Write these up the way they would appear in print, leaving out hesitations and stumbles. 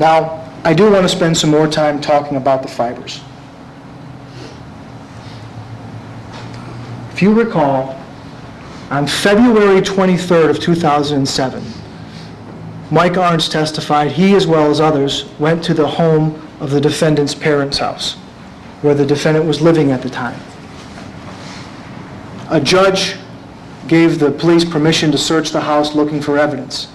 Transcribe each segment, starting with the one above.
Now, I do want to spend some more time talking about the fibers. If you recall, on February 23rd of 2007, Mike Arntz testified he, as well as others, went to the home of the defendant's parents' house, where the defendant was living at the time. A judge gave the police permission to search the house looking for evidence.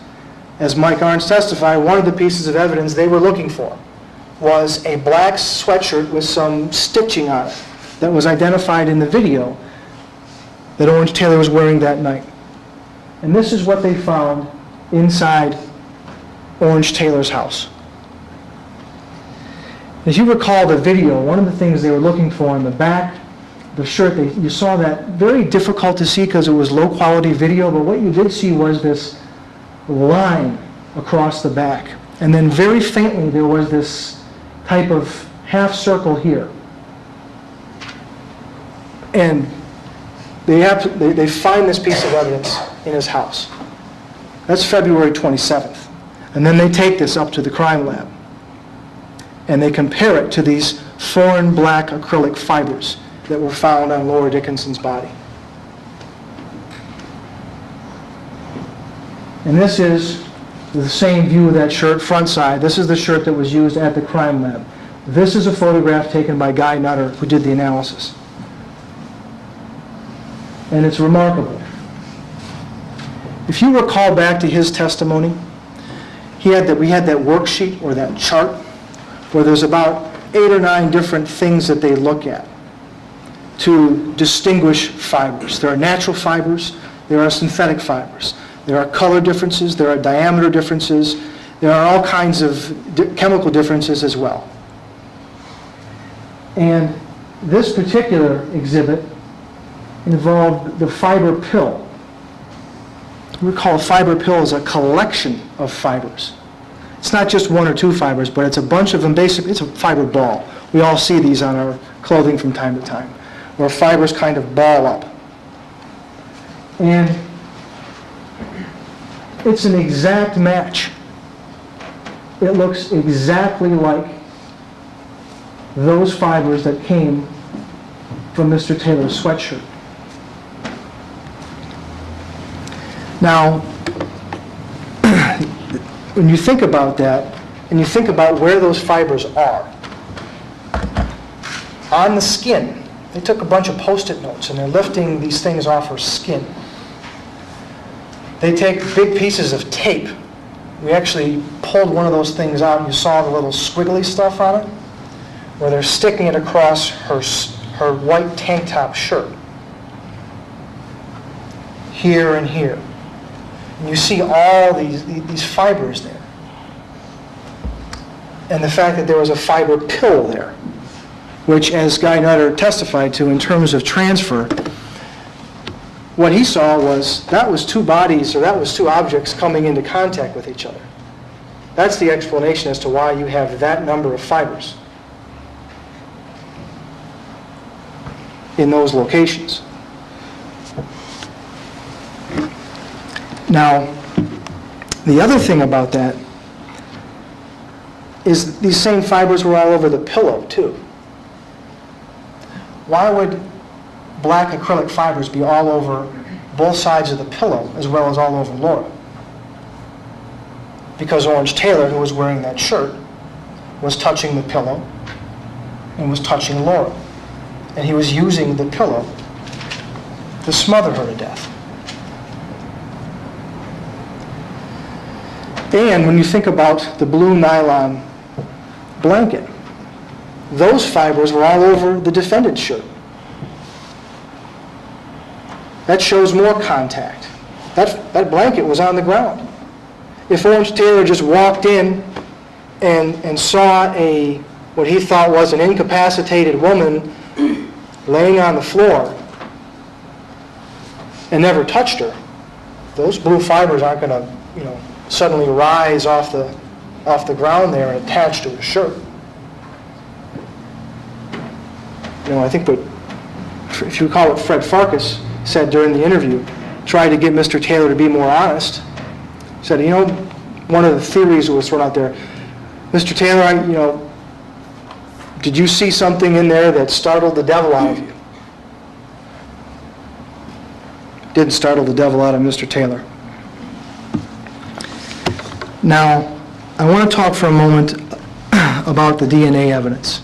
As Mike Arntz testified, one of the pieces of evidence they were looking for was a black sweatshirt with some stitching on it that was identified in the video that Orange Taylor was wearing that night. And this is what they found inside Orange Taylor's house. As you recall the video, one of the things they were looking for in the back, the shirt, you saw that very difficult to see because it was low quality video, but what you did see was this line across the back. And then very faintly there was this type of half circle here. And they find this piece of evidence in his house. That's February 27th. And then they take this up to the crime lab. And they compare it to these foreign black acrylic fibers that were found on Laura Dickinson's body. And this is the same view of that shirt, front side. This is the shirt that was used at the crime lab. This is a photograph taken by Guy Nutter, who did the analysis. And it's remarkable. If you recall back to his testimony, we had that worksheet or that chart where there's about 8 or 9 different things that they look at to distinguish fibers. There are natural fibers, there are synthetic fibers, there are color differences, there are diameter differences, there are all kinds of chemical differences as well. And this particular exhibit involved the fiber pill. Recall, a fiber pill is a collection of fibers. It's not just 1 or 2 fibers, but it's a bunch of them. Basically, it's a fiber ball. We all see these on our clothing from time to time, where fibers kind of ball up. And it's an exact match. It looks exactly like those fibers that came from Mr. Taylor's sweatshirt. Now, when you think about that, and you think about where those fibers are, on the skin, they took a bunch of Post-it notes and they're lifting these things off her skin. They take big pieces of tape. We actually pulled one of those things out and you saw the little squiggly stuff on it, where they're sticking it across her white tank top shirt. Here and here. And you see all these fibers there. And the fact that there was a fiber pill there, which, as Guy Nutter testified to in terms of transfer, what he saw was that was 2 bodies, or that was 2 objects coming into contact with each other. That's the explanation as to why you have that number of fibers in those locations. Now, the other thing about that is these same fibers were all over the pillow, too. Why would black acrylic fibers be all over both sides of the pillow as well as all over Laura? Because Orange Taylor, who was wearing that shirt, was touching the pillow and was touching Laura. And he was using the pillow to smother her to death. And when you think about the blue nylon blanket, those fibers were all over the defendant's shirt. That shows more contact. That blanket was on the ground. If Orange Taylor just walked in and saw what he thought was an incapacitated woman laying on the floor and never touched her, those blue fibers aren't going to, suddenly rise off the ground there and attach to his shirt. I think if you recall what Fred Farkas said during the interview, tried to get Mr. Taylor to be more honest. Said, one of the theories that was thrown out there, Mr. Mr. Taylor, did you see something in there that startled the devil out of you? Didn't startle the devil out of Mr. Taylor. Now, I want to talk for a moment about the DNA evidence.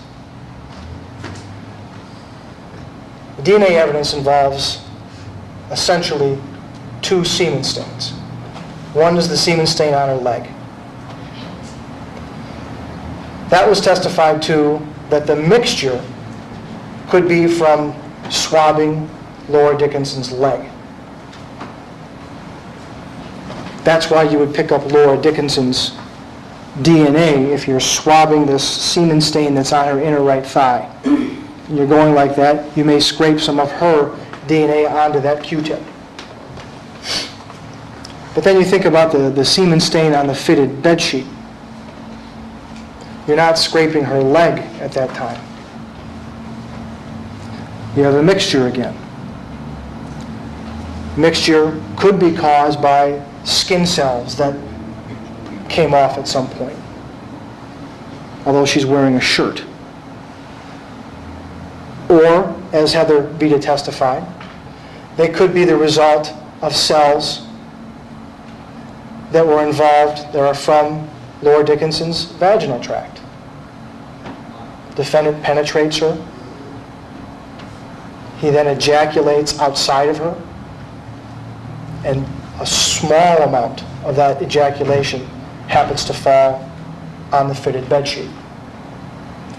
The DNA evidence involves essentially two semen stains. One is the semen stain on her leg. That was testified to that the mixture could be from swabbing Laura Dickinson's leg. That's why you would pick up Laura Dickinson's DNA if you're swabbing this semen stain that's on her inner right thigh. And you're going like that, you may scrape some of her DNA onto that Q-tip. But then you think about the semen stain on the fitted bed sheet. You're not scraping her leg at that time. You have a mixture again. Mixture could be caused by skin cells that came off at some point, although she's wearing a shirt. Or, as Heather Beta testified, they could be the result of cells that were involved that are from Laura Dickinson's vaginal tract. Defendant penetrates her. He then ejaculates outside of her, and a small amount of that ejaculation happens to fall on the fitted bedsheet.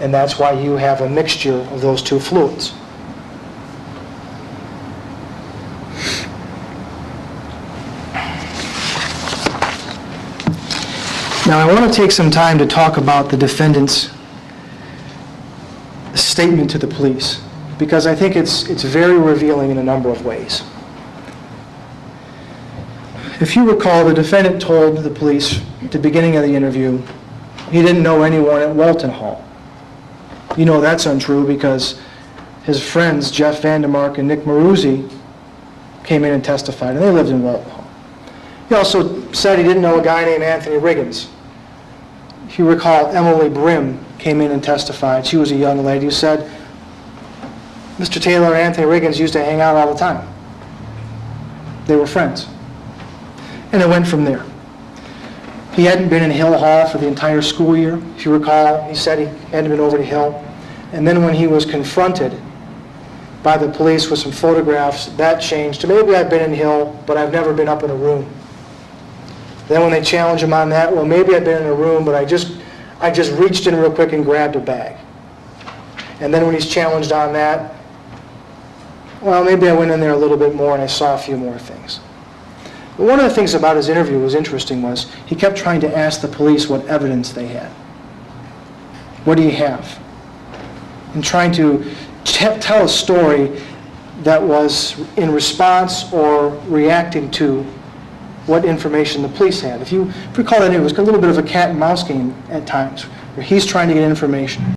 And that's why you have a mixture of those two fluids. Now I want to take some time to talk about the defendant's statement to the police, because I think it's very revealing in a number of ways. If you recall, the defendant told the police at the beginning of the interview he didn't know anyone at Walton Hall. You know that's untrue because his friends, Jeff Vandermark and Nick Maruzzi, came in and testified, and they lived in Walton Hall. He also said he didn't know a guy named Anthony Riggins. If you recall, Emily Brim came in and testified. She was a young lady who said, Mr. Taylor and Anthony Riggins used to hang out all the time. They were friends. And it went from there. He hadn't been in Hill Hall for the entire school year. If you recall, he said he hadn't been over to Hill. And then when he was confronted by the police with some photographs, that changed to maybe I've been in Hill, but I've never been up in a room. Then when they challenged him on that, well, maybe I've been in a room, but I just reached in real quick and grabbed a bag. And then when he's challenged on that, well, maybe I went in there a little bit more and I saw a few more things. But one of the things about his interview was interesting was he kept trying to ask the police what evidence they had. What do you have? And trying to tell a story that was in response or reacting to what information the police had. If you recall that, it was a little bit of a cat and mouse game at times, where he's trying to get information.